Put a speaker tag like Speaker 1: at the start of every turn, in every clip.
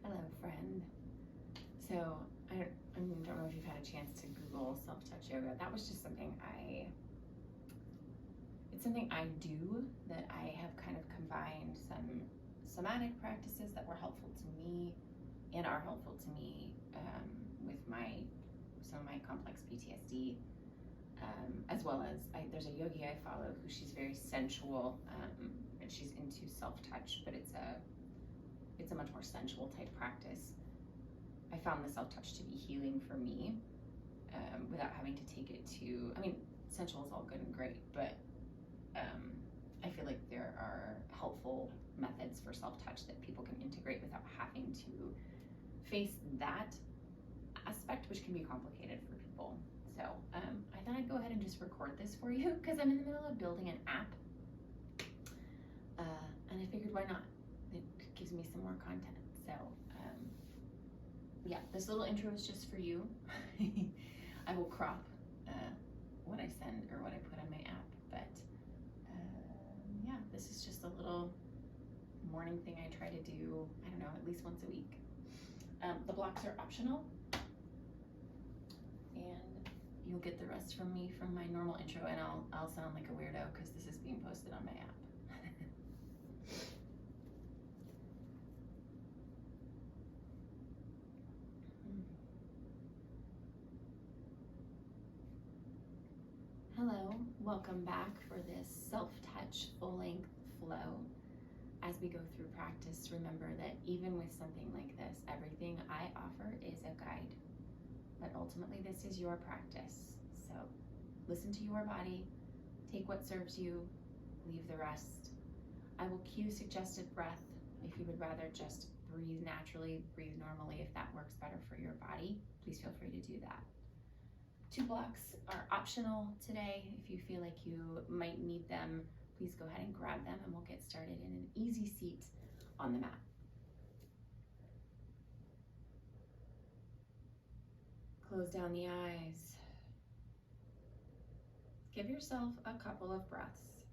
Speaker 1: Hello, friend. So I don't know if you've had a chance to Google self-touch yoga. That was just something it's something I do, that I have kind of combined some somatic practices that were helpful to me and are helpful to me with some of my complex PTSD, as well as there's a yogi I follow who she's very sensual, and she's into self-touch, but it's a much more sensual type practice. I found the self-touch to be healing for me, without having to take it to, sensual is all good and great, but I feel like there are helpful methods for self-touch that people can integrate without having to face that aspect, which can be complicated for people. So I thought I'd go ahead and just record this for you because I'm in the middle of building an app, and I figured why not? It gives me some more content. So yeah, this little intro is just for you. I will crop what I send or what I put on my app, but yeah, this is just a little morning thing I try to do, I don't know, at least once a week. The blocks are optional, and you'll get the rest from me from my normal intro, and I'll sound like a weirdo because this is being posted on my app. Hello, welcome back for this self-touch full-length flow. As we go through practice, remember that even with something like this, everything I offer is a guide, but ultimately this is your practice. So listen to your body, take what serves you, leave the rest. I will cue suggested breath. If you would rather just breathe naturally, breathe normally, if that works better for your body, please feel free to do that. 2 blocks are optional today. If you feel like you might need them, please go ahead and grab them, and we'll get started in an easy seat on the mat. Close down the eyes. Give yourself a couple of breaths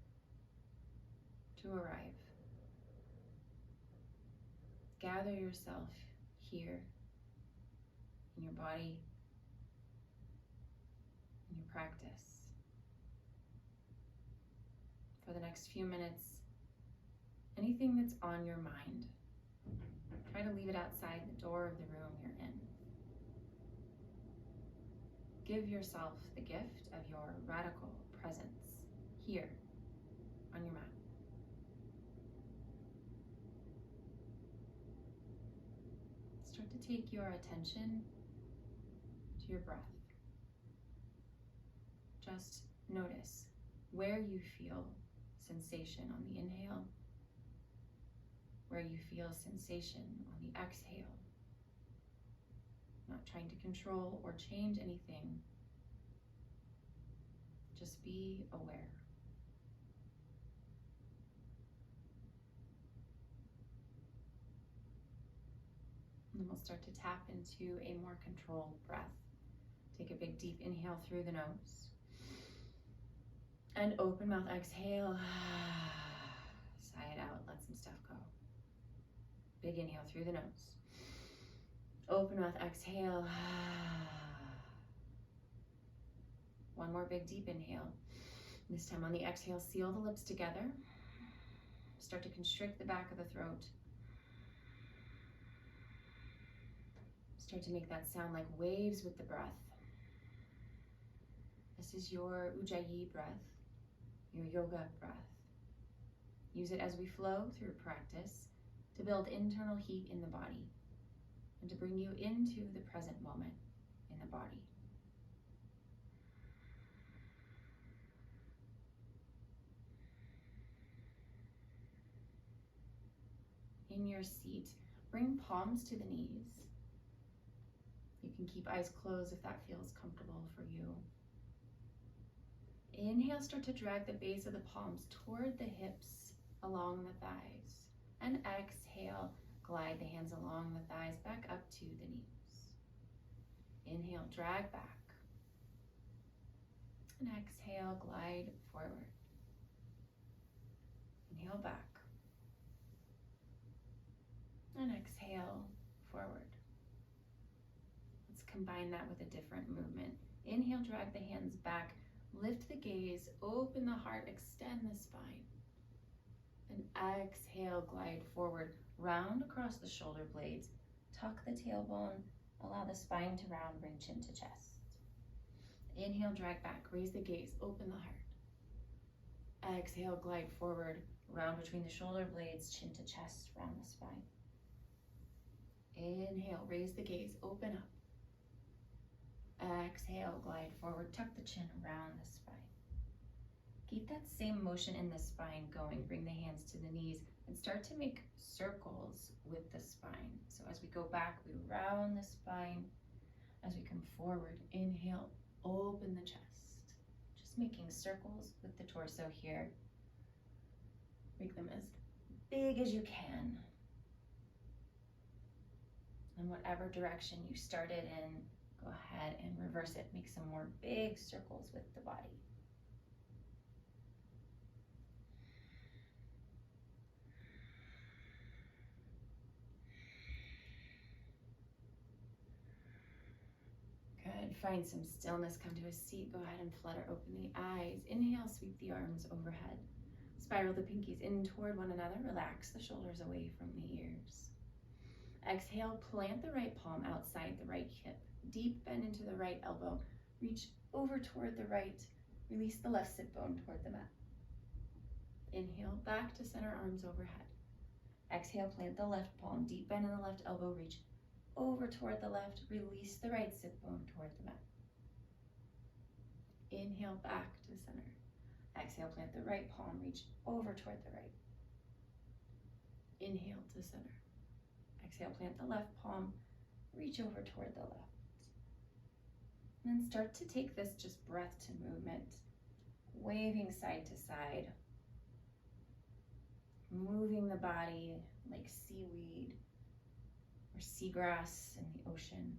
Speaker 1: to arrive. Gather yourself here in your body, in your practice. For the next few minutes, anything that's on your mind, try to leave it outside the door of the room you're in. Give yourself the gift of your radical presence here on your mat. Start to take your attention to your breath. Just notice where you feel sensation on the inhale, where you feel sensation on the exhale. Not trying to control or change anything. Just be aware. And then we'll start to tap into a more controlled breath. Take a big deep inhale through the nose. And open mouth exhale. Sigh it out, let some stuff go. Big inhale through the nose. Open mouth exhale. One more big deep inhale. This time on the exhale, seal the lips together. Start to constrict the back of the throat. Start to make that sound like waves with the breath. This is your Ujjayi breath, your yoga breath. Use it as we flow through practice to build internal heat in the body and to bring you into the present moment in the body. In your seat, bring palms to the knees. You can keep eyes closed if that feels comfortable for you. Inhale, start to drag the base of the palms toward the hips, along the thighs. And exhale, glide the hands along the thighs back up to the knees. Inhale, drag back. And exhale, glide forward. Inhale back. And exhale forward. Let's combine that with a different movement. Inhale, drag the hands back, lift the gaze, open the heart, extend the spine. And exhale, glide forward, round across the shoulder blades, tuck the tailbone, allow the spine to round, bring chin to chest. Inhale, drag back, raise the gaze, open the heart. Exhale, glide forward, round between the shoulder blades, chin to chest, round the spine. Inhale, raise the gaze, open up. Exhale, glide forward, tuck the chin around the spine. Keep that same motion in the spine going. Bring the hands to the knees and start to make circles with the spine. So as we go back, we round the spine. As we come forward, inhale, open the chest. Just making circles with the torso here. Make them as big as you can. In whatever direction you started in, go ahead and reverse it. Make some more big circles with the body. Good. Find some stillness. Come to a seat. Go ahead and flutter open the eyes. Inhale, sweep the arms overhead. Spiral the pinkies in toward one another. Relax the shoulders away from the ears. Exhale, plant the right palm outside the right hip. Deep bend into the right elbow. Reach over toward the right. Release the left sit bone toward the mat. Inhale, back to center, arms overhead. Exhale, plant the left palm. Deep bend in the left elbow. Reach over toward the left. Release the right sit bone toward the mat. Inhale, back to center. Exhale, plant the right palm. Reach over toward the right. Inhale to center. Exhale, plant the left palm, reach over toward the left. And then start to take this just breath to movement, waving side to side, moving the body like seaweed or seagrass in the ocean.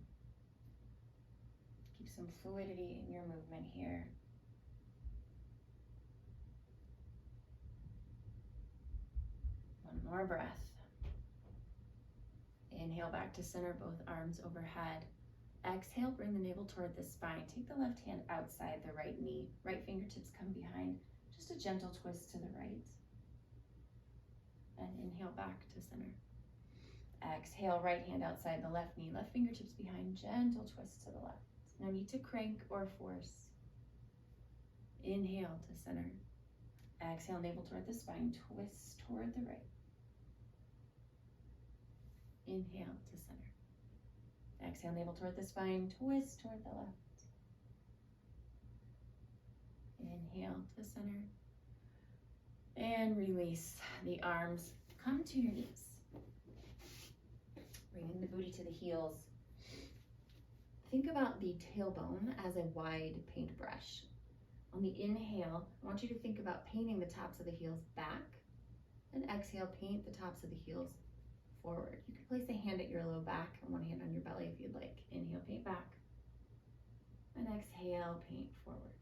Speaker 1: Keep some fluidity in your movement here. One more breath. Inhale back to center, both arms overhead. Exhale, bring the navel toward the spine. Take the left hand outside the right knee. Right fingertips come behind. Just a gentle twist to the right. And inhale back to center. Exhale, right hand outside the left knee. Left fingertips behind, gentle twist to the left. No need to crank or force. Inhale to center. Exhale, navel toward the spine. Twist toward the right. Inhale to center. Exhale, navel toward the spine, twist toward the left. Inhale to center. And release the arms. Come to your knees. Bringing the booty to the heels. Think about the tailbone as a wide paintbrush. On the inhale, I want you to think about painting the tops of the heels back. And exhale, paint the tops of the heels forward. You can place a hand at your low back and one hand on your belly if you'd like. Inhale, paint back. And exhale, paint forward.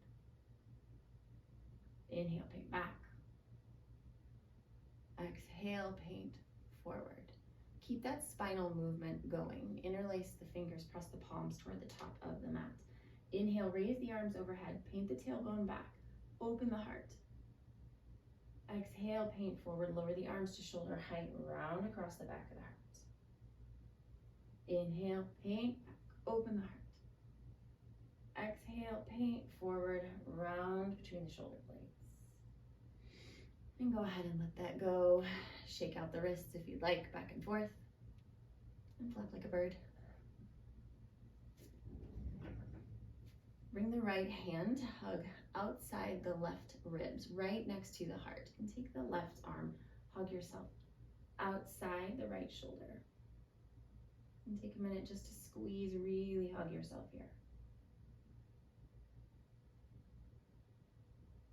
Speaker 1: Inhale, paint back. Exhale, paint forward. Keep that spinal movement going. Interlace the fingers, press the palms toward the top of the mat. Inhale, raise the arms overhead, paint the tailbone back, open the heart. Exhale, paint forward, lower the arms to shoulder height, round across the back of the heart. Inhale, paint back, open the heart. Exhale, paint forward, round between the shoulder blades. And go ahead and let that go. Shake out the wrists if you'd like, back and forth. And flap like a bird. Bring the right hand to hug outside the left ribs, right next to the heart. And take the left arm, hug yourself outside the right shoulder. And take a minute just to squeeze, really hug yourself here.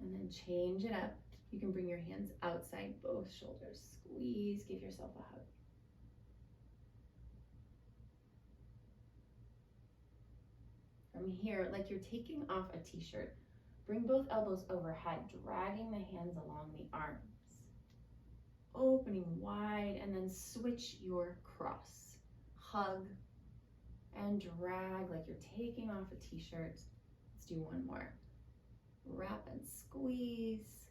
Speaker 1: And then change it up. You can bring your hands outside both shoulders. Squeeze, give yourself a hug. From here, like you're taking off a t-shirt, bring both elbows overhead, dragging the hands along the arms. Opening wide, and then switch your cross. hug and drag like you're taking off a t-shirt. Let's do one more. Wrap and squeeze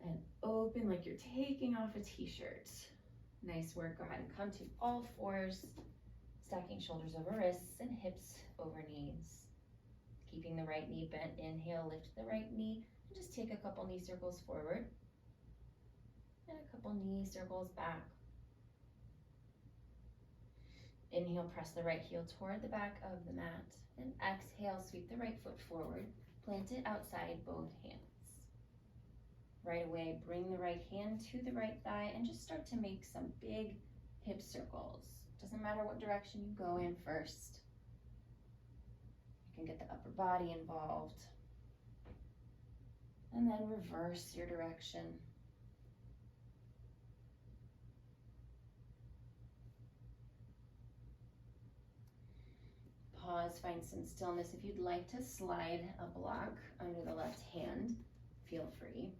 Speaker 1: and open like you're taking off a t-shirt. Nice work. Go ahead and come to all fours, stacking shoulders over wrists and hips over knees. Keeping the right knee bent. Inhale, lift the right knee, and just take a couple knee circles forward and a couple knee circles back. Inhale, press the right heel toward the back of the mat, and exhale, sweep the right foot forward, plant it outside both hands. Right away, bring the right hand to the right thigh and just start to make some big hip circles. Doesn't matter what direction you go in first. You can get the upper body involved. And then reverse your direction. Pause, find some stillness. If you'd like to slide a block under the left hand, feel free.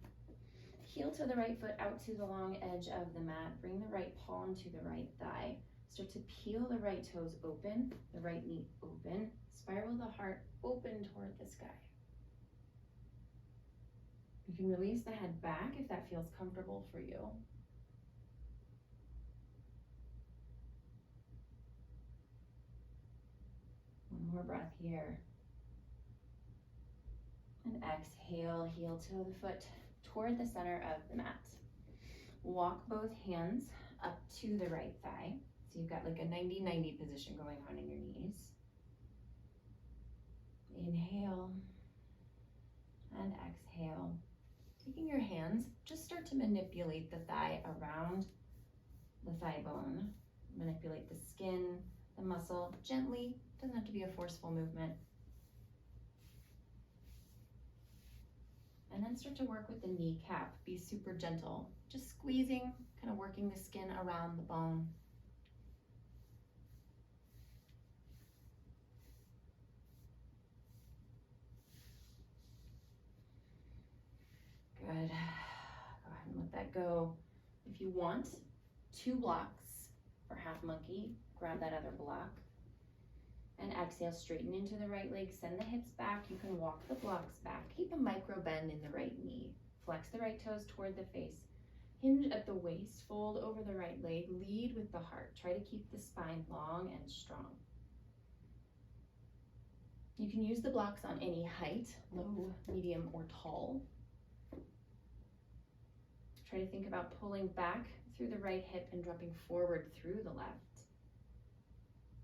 Speaker 1: Heel to the right foot out to the long edge of the mat. Bring the right palm to the right thigh. Start to peel the right toes open, the right knee open. Spiral the heart open toward the sky. You can release the head back if that feels comfortable for you. One more breath here. And exhale, heel to the foot toward the center of the mat. Walk both hands up to the right thigh. So you've got like a 90-90 position going on in your knees. Inhale and exhale. Taking your hands, just start to manipulate the thigh around the thigh bone. Manipulate the skin, the muscle, gently. Doesn't have to be a forceful movement. And then start to work with the kneecap. Be super gentle. Just squeezing, kind of working the skin around the bone. Good. Go ahead and let that go. If you want 2 blocks for half monkey, grab that other block. And exhale, straighten into the right leg, send the hips back. You can walk the blocks back. Keep a micro bend in the right knee. Flex the right toes toward the face. Hinge at the waist, fold over the right leg, lead with the heart. Try to keep the spine long and strong. You can use the blocks on any height, low, medium, or tall. Try to think about pulling back through the right hip and dropping forward through the left.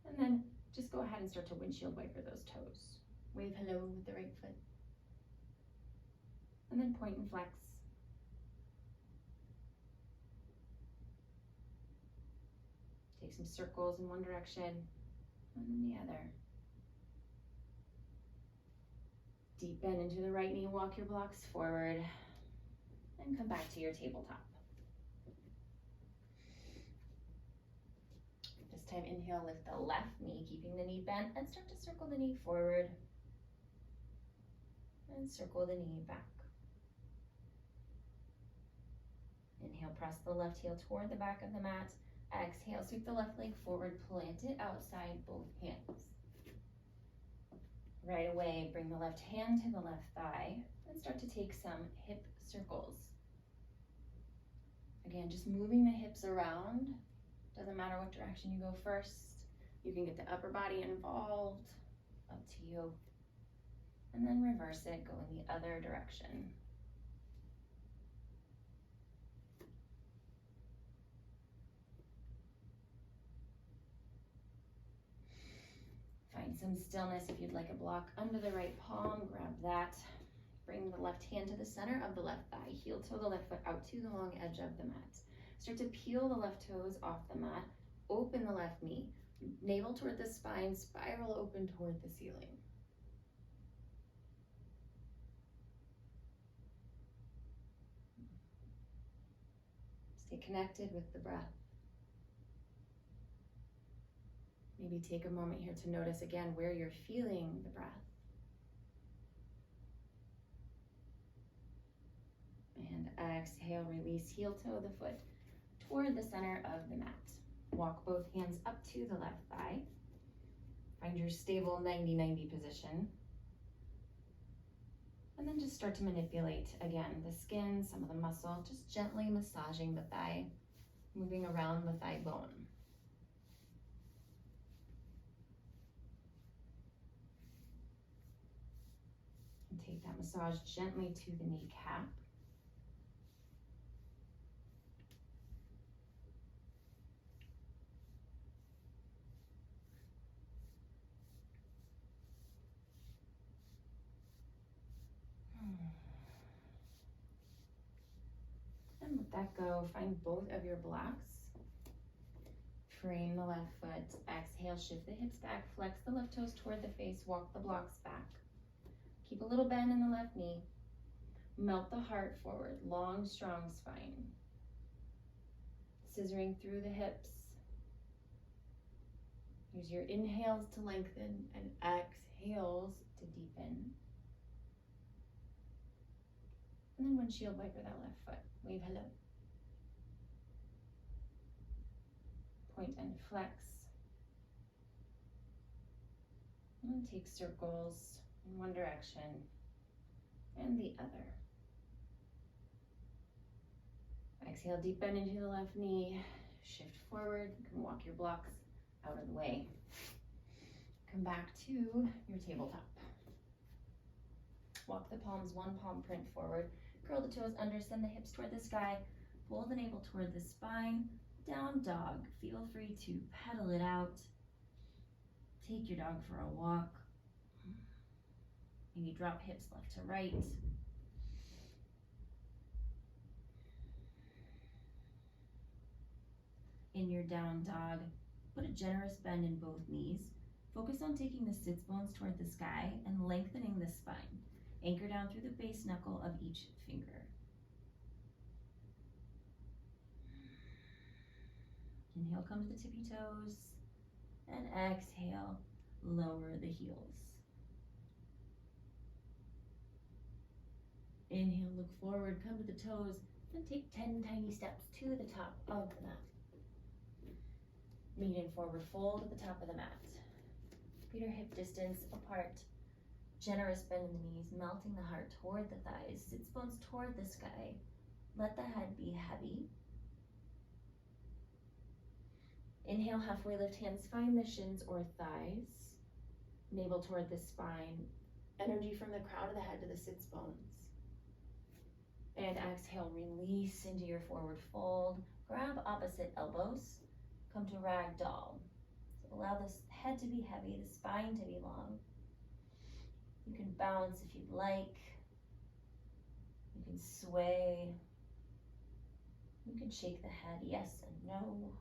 Speaker 1: And then just go ahead and start to windshield wiper those toes. Wave hello with the right foot. And then point and flex. Take some circles in one direction and then the other. Deep bend into the right knee, walk your blocks forward, and come back to your tabletop. This time, inhale, lift the left knee, keeping the knee bent, and start to circle the knee forward, and circle the knee back. Inhale, press the left heel toward the back of the mat. Exhale, sweep the left leg forward, plant it outside both hands. Right away, bring the left hand to the left thigh and start to take some hip circles. Again, just moving the hips around. Doesn't matter what direction you go first. You can get the upper body involved, up to you. And then reverse it, go in the other direction. Find some stillness. If you'd like a block under the right palm, grab that. Bring the left hand to the center of the left thigh. Heel toe the left foot out to the long edge of the mat. Start to peel the left toes off the mat. Open the left knee. Navel toward the spine. Spiral open toward the ceiling. Stay connected with the breath. Maybe take a moment here to notice again where you're feeling the breath. And exhale, release, heel toe the foot toward the center of the mat. Walk both hands up to the left thigh. Find your stable 90-90 position. And then just start to manipulate, again, the skin, some of the muscle, just gently massaging the thigh, moving around the thigh bone. And take that massage gently to the kneecap. And let that go. Find both of your blocks. Frame the left foot. Exhale, shift the hips back. Flex the left toes toward the face. Walk the blocks back. Keep a little bend in the left knee. Melt the heart forward. Long, strong spine. Scissoring through the hips. Use your inhales to lengthen and exhales to deepen. And then windshield wiper that left foot. Wave hello. Point and flex. And take circles in one direction and the other. Exhale, deep bend into the left knee. Shift forward. You can walk your blocks out of the way. Come back to your tabletop. Walk the palms, one palm print forward. Curl the toes under, send the hips toward the sky. Pull the navel toward the spine. Down dog. Feel free to pedal it out. Take your dog for a walk. Maybe drop hips left to right. In your down dog, put a generous bend in both knees. Focus on taking the sits bones toward the sky and lengthening the spine. Anchor down through the base knuckle of each finger. Inhale, come to the tippy toes. And exhale, lower the heels. Inhale, look forward, come to the toes, and take 10 tiny steps to the top of the mat. Meet in forward fold at the top of the mat. Feet are hip distance apart. Generous bend in the knees, melting the heart toward the thighs, sits bones toward the sky. Let the head be heavy. Inhale, halfway lift hands, find the shins or thighs. Navel toward the spine. Energy from the crown of the head to the sits bones. And exhale, release into your forward fold. Grab opposite elbows. Come to ragdoll. So allow the head to be heavy, the spine to be long. You can bounce if you'd like. You can sway. You can shake the head yes and no.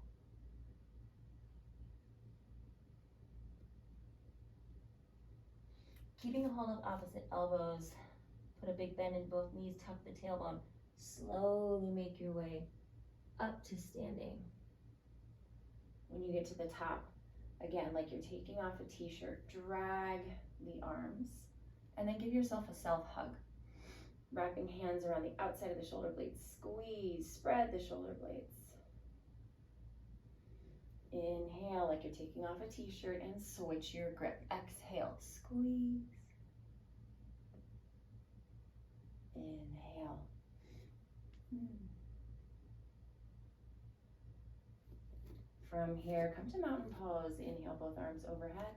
Speaker 1: Keeping a hold of opposite elbows, put a big bend in both knees, tuck the tailbone. Slowly make your way up to standing. When you get to the top, again, like you're taking off a t-shirt, drag the arms, and then give yourself a self-hug. Wrapping hands around the outside of the shoulder blades, squeeze, spread the shoulder blades. Inhale like you're taking off a t-shirt and switch your grip. Exhale, squeeze. Inhale. From here, come to mountain pose. Inhale, both arms overhead.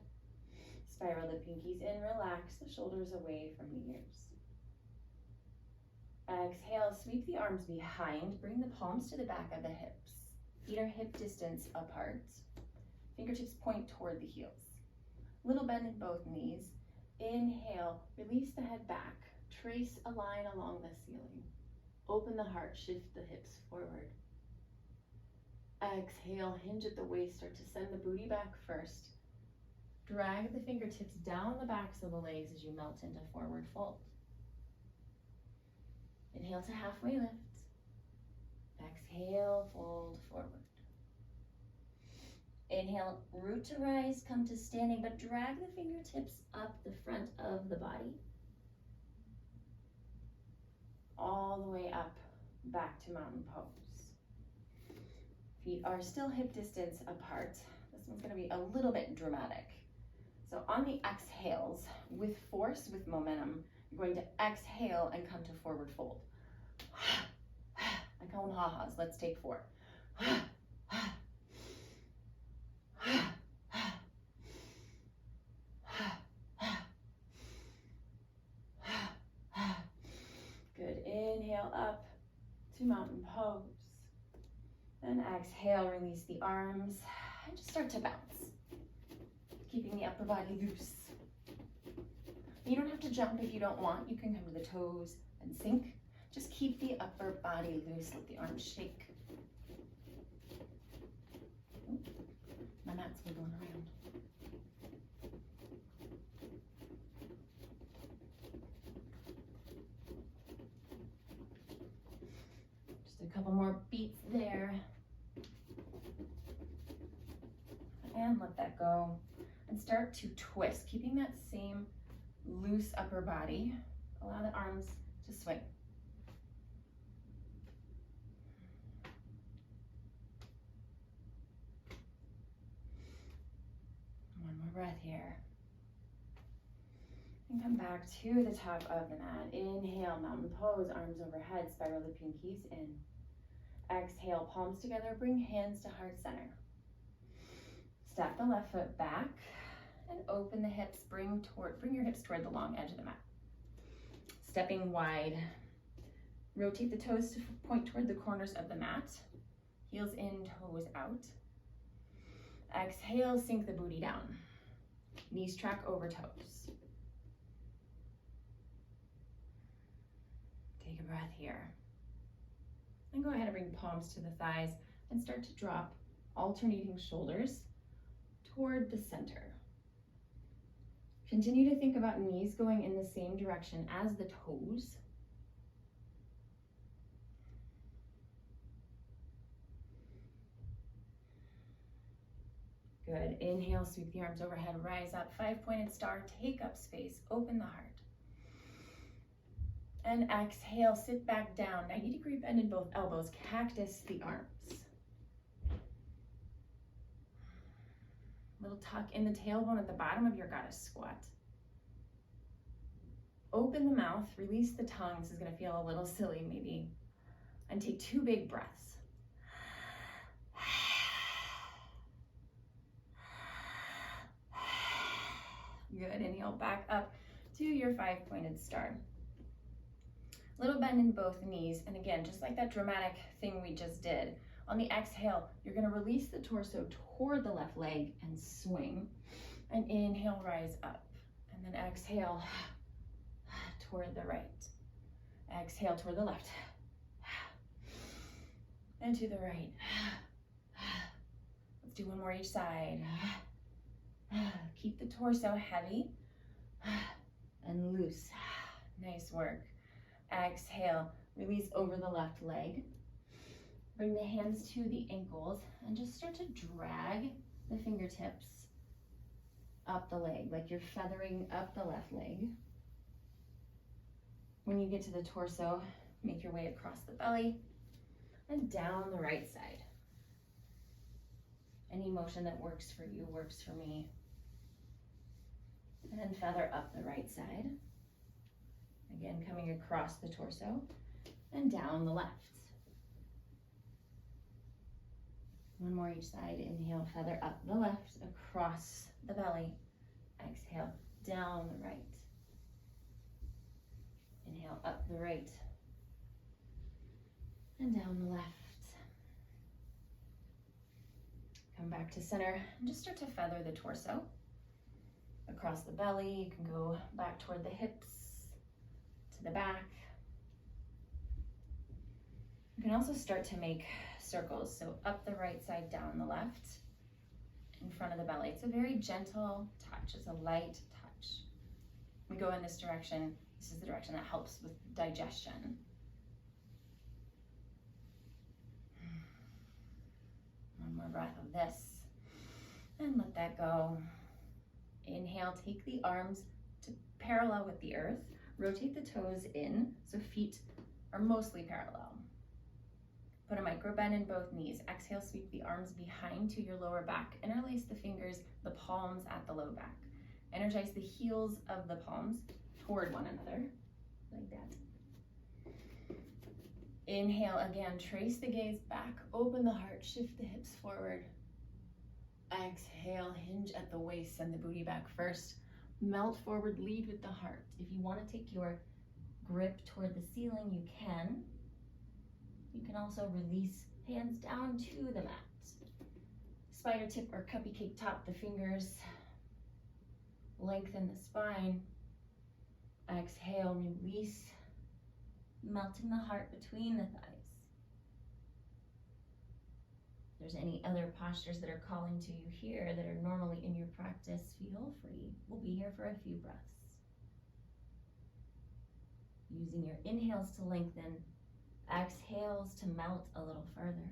Speaker 1: Spiral the pinkies in, relax the shoulders away from the ears. Exhale, sweep the arms behind, bring the palms to the back of the hips. Feet are hip distance apart. Fingertips point toward the heels. Little bend in both knees. Inhale, release the head back. Trace a line along the ceiling. Open the heart, shift the hips forward. Exhale, hinge at the waist, start to send the booty back first. Drag the fingertips down the backs of the legs as you melt into forward fold. Inhale to halfway lift. Exhale, fold forward. Inhale, root to rise, come to standing, but drag the fingertips up the front of the body. All the way up, back to mountain pose. Feet are still hip distance apart. This one's gonna be a little bit dramatic. So on the exhales, with force, with momentum, you're going to exhale and come to forward fold. I call them ha-has. Let's take 4. Good, inhale up to mountain pose. Then exhale, release the arms, and just start to bounce. Keeping the upper body loose. You don't have to jump if you don't want. You can come to the toes and sink. Just keep the upper body loose, let the arms shake. Ooh, my mat's wiggling around. Just a couple more beats there. And let that go. And start to twist, keeping that same loose upper body. Allow the arms to swing. One more breath here. And come back to the top of the mat. Inhale, mountain pose, arms overhead, spiral the pinkies in. Exhale, palms together, bring hands to heart center. Step the left foot back and open the hips, bring your hips toward the long edge of the mat. Stepping wide, rotate the toes to point toward the corners of the mat. Heels in, toes out. Exhale, sink the booty down. Knees track over toes. Take a breath here. And go ahead and bring palms to the thighs and start to drop alternating shoulders toward the center. Continue to think about knees going in the same direction as the toes. Good. Inhale, sweep the arms overhead, rise up, 5-pointed star, take up space, open the heart. And exhale, sit back down, 90-degree bend in both elbows, cactus the arms. Little tuck in the tailbone at the bottom of your goddess squat. Open the mouth, release the tongue. This is gonna feel a little silly maybe. And take 2 big breaths. Good, inhale back up to your 5-pointed star. Little bend in both knees. And again, just like that dramatic thing we just did, on the exhale, you're gonna release the torso toward the left leg and swing. And inhale, rise up. And then exhale toward the right. Exhale toward the left. And to the right. Let's do one more each side. Keep the torso heavy and loose. Nice work. Exhale, release over the left leg. Bring the hands to the ankles and just start to drag the fingertips up the leg, like you're feathering up the left leg. When you get to the torso, make your way across the belly and down the right side. Any motion that works for you works for me. And then feather up the right side. Again, coming across the torso and down the left. One more each side. Inhale, feather up the left, across the belly. Exhale, down the right. Inhale, up the right. And down the left. Come back to center and just start to feather the torso. Across the belly, you can go back toward the hips, to the back. You can also start to make circles. So up the right side, down the left, in front of the belly. It's a very gentle touch. It's a light touch. We go in this direction. This is the direction that helps with digestion. One more breath of this. And let that go. Inhale, take the arms to parallel with the earth. Rotate the toes in, so feet are mostly parallel. Put a micro bend in both knees. Exhale, sweep the arms behind to your lower back. Interlace the fingers, the palms at the low back. Energize the heels of the palms toward one another, like that. Inhale again, trace the gaze back, open the heart, shift the hips forward. Exhale, hinge at the waist, send the booty back first. Melt forward, lead with the heart. If you want to take your grip toward the ceiling, you can. You can also release hands down to the mat. Spider tip or cupcake top the fingers. Lengthen the spine. Exhale, release. Melting the heart between the thighs. If there's any other postures that are calling to you here that are normally in your practice, feel free. We'll be here for a few breaths. Using your inhales to lengthen, exhales to melt a little further.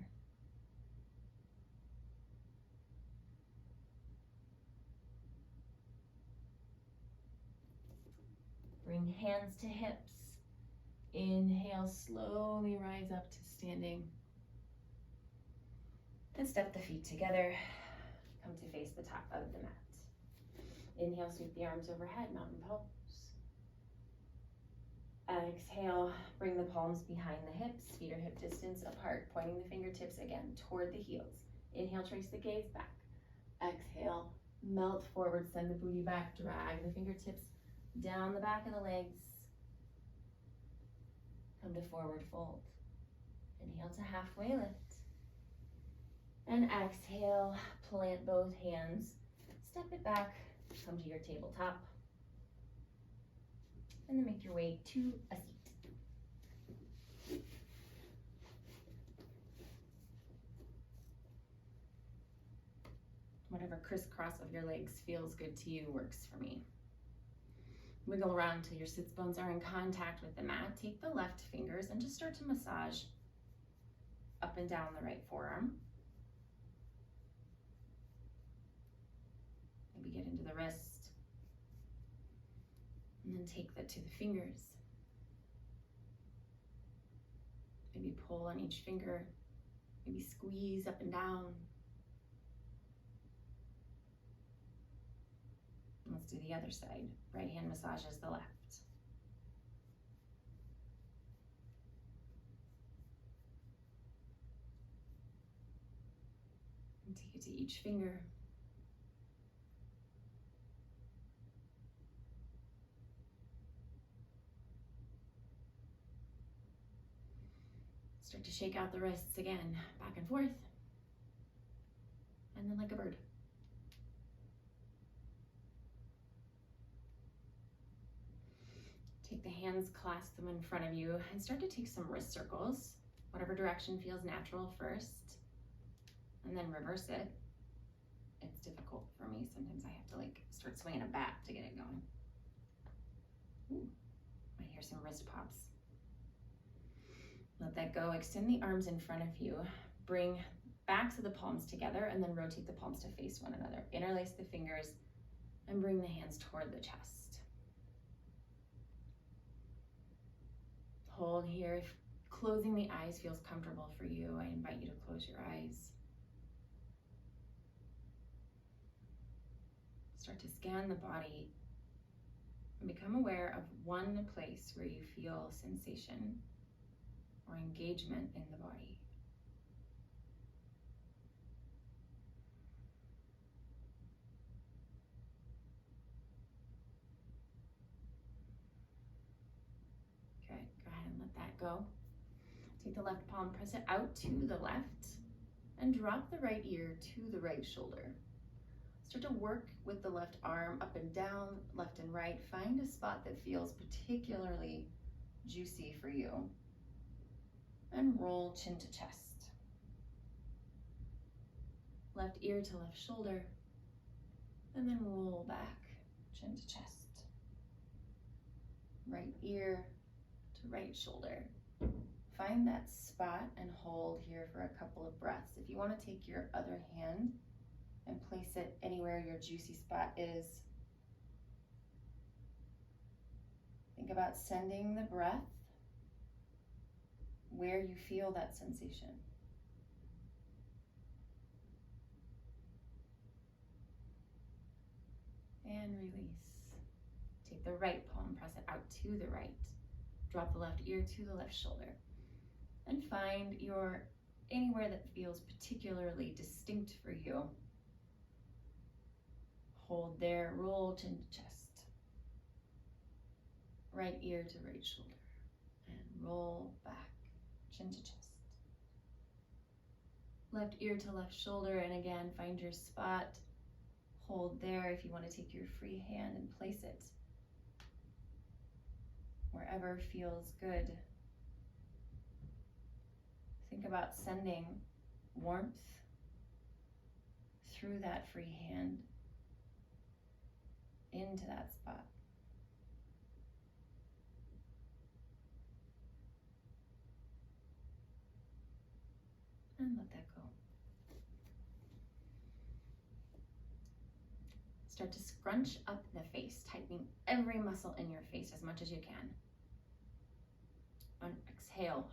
Speaker 1: Bring hands to hips. Inhale, slowly rise up to standing. And step the feet together. Come to face the top of the mat. Inhale, sweep the arms overhead, mountain pose. Exhale, bring the palms behind the hips, feet are hip distance apart, pointing the fingertips again toward the heels. Inhale, trace the gaze back. Exhale, melt forward, send the booty back, drag the fingertips down the back of the legs. Come to forward fold. Inhale to halfway lift. And exhale, plant both hands, step it back, come to your tabletop. And then make your way to a seat. Whatever crisscross of your legs feels good to you works for me. Wiggle around until your sits bones are in contact with the mat. Take the left fingers and just start to massage up and down the right forearm. Maybe get into the wrist. And then take that to the fingers. Maybe pull on each finger. Maybe squeeze up and down. And let's do the other side. Right hand massages the left. And take it to each finger. Start to shake out the wrists again, back and forth. And then like a bird. Take the hands, clasp them in front of you, and start to take some wrist circles, whatever direction feels natural first, and then reverse it. It's difficult for me. Sometimes I have to start swinging a bat to get it going. Ooh, I hear some wrist pops. Let that go. Extend the arms in front of you. Bring backs of the palms together and then rotate the palms to face one another. Interlace the fingers and bring the hands toward the chest. Hold here. If closing the eyes feels comfortable for you, I invite you to close your eyes. Start to scan the body and become aware of one place where you feel sensation or engagement in the body. Good, go ahead and let that go. Take the left palm, press it out to the left, and drop the right ear to the right shoulder. Start to work with the left arm up and down, left and right. Find a spot that feels particularly juicy for you. And roll chin to chest. Left ear to left shoulder, and then roll back, chin to chest. Right ear to right shoulder. Find that spot and hold here for a couple of breaths. If you want to take your other hand and place it anywhere your juicy spot is, think about sending the breath where you feel that sensation. And release. Take the right palm, press it out to the right. Drop the left ear to the left shoulder. And find anywhere that feels particularly distinct for you. Hold there, roll chin to chest. Right ear to right shoulder. And roll back, chin to chest. Left ear to left shoulder, and again, find your spot. Hold there. If you want to take your free hand and place it wherever feels good. Think about sending warmth through that free hand into that spot. And let that go. Start to scrunch up the face, tightening every muscle in your face as much as you can. On exhale,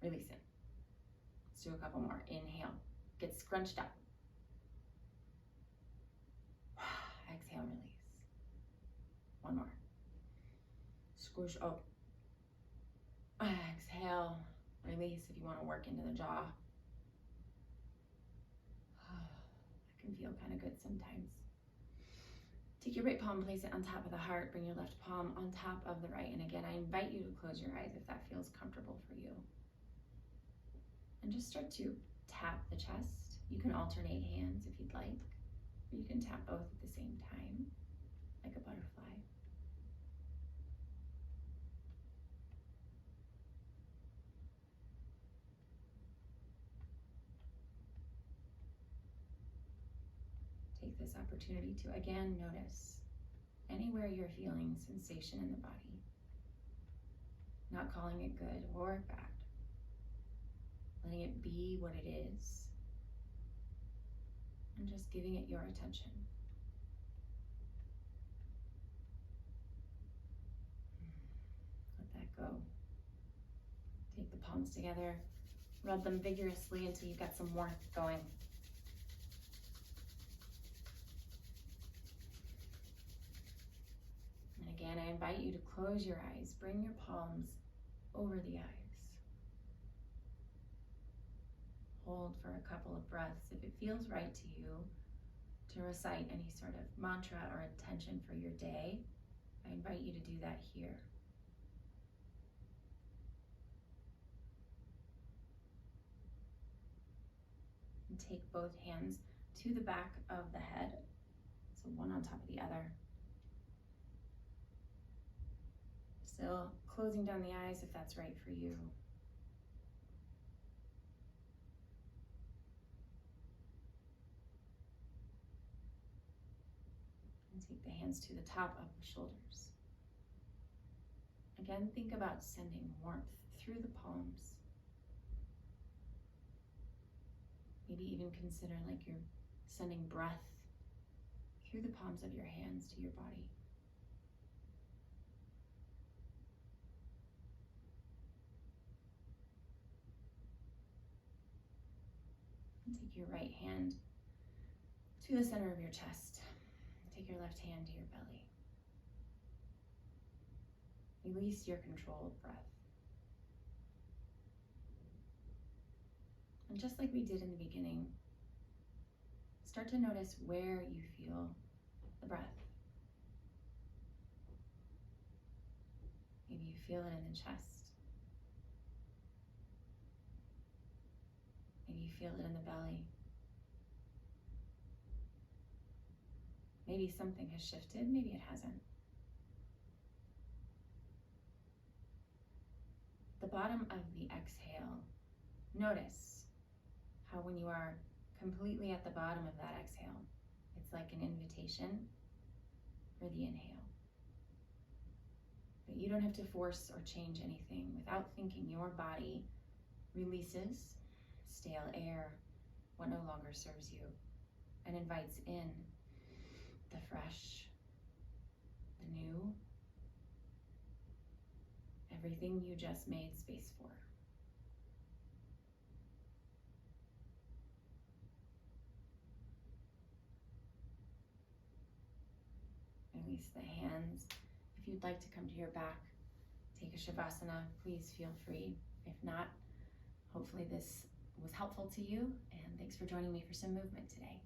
Speaker 1: release it. Let's do a couple more. Inhale, get scrunched up. Exhale, release. One more. Squish up. Exhale, release if you want to work into the jaw. That can feel kind of good sometimes. Take your right palm, place it on top of the heart. Bring your left palm on top of the right. And again, I invite you to close your eyes if that feels comfortable for you. And just start to tap the chest. You can alternate hands if you'd like, or you can tap both at the same time, like a butterfly. Take this opportunity to again notice anywhere you're feeling sensation in the body. Not calling it good or bad. Letting it be what it is. And just giving it your attention. Let that go. Take the palms together. Rub them vigorously until you've got some warmth going. And again, I invite you to close your eyes. Bring your palms over the eyes. Hold for a couple of breaths. If it feels right to you to recite any sort of mantra or intention for your day, I invite you to do that here. And take both hands to the back of the head, so one on top of the other. Still closing down the eyes if that's right for you. And take the hands to the top of the shoulders. Again, think about sending warmth through the palms. Maybe even consider like you're sending breath through the palms of your hands to your body. And take your right hand to the center of your chest. Take your left hand to your belly. Release your controlled breath. And just like we did in the beginning, start to notice where you feel the breath. Maybe you feel it in the chest. Maybe you feel it in the belly. Maybe something has shifted, maybe it hasn't. The bottom of the exhale, notice how when you are completely at the bottom of that exhale, it's like an invitation for the inhale. But you don't have to force or change anything. Without thinking, your body releases stale air, what no longer serves you, and invites in the fresh, the new, everything you just made space for. release the hands. If you'd like to come to your back, take a Shavasana, please feel free. If not, hopefully this was helpful to you, and thanks for joining me for some movement today.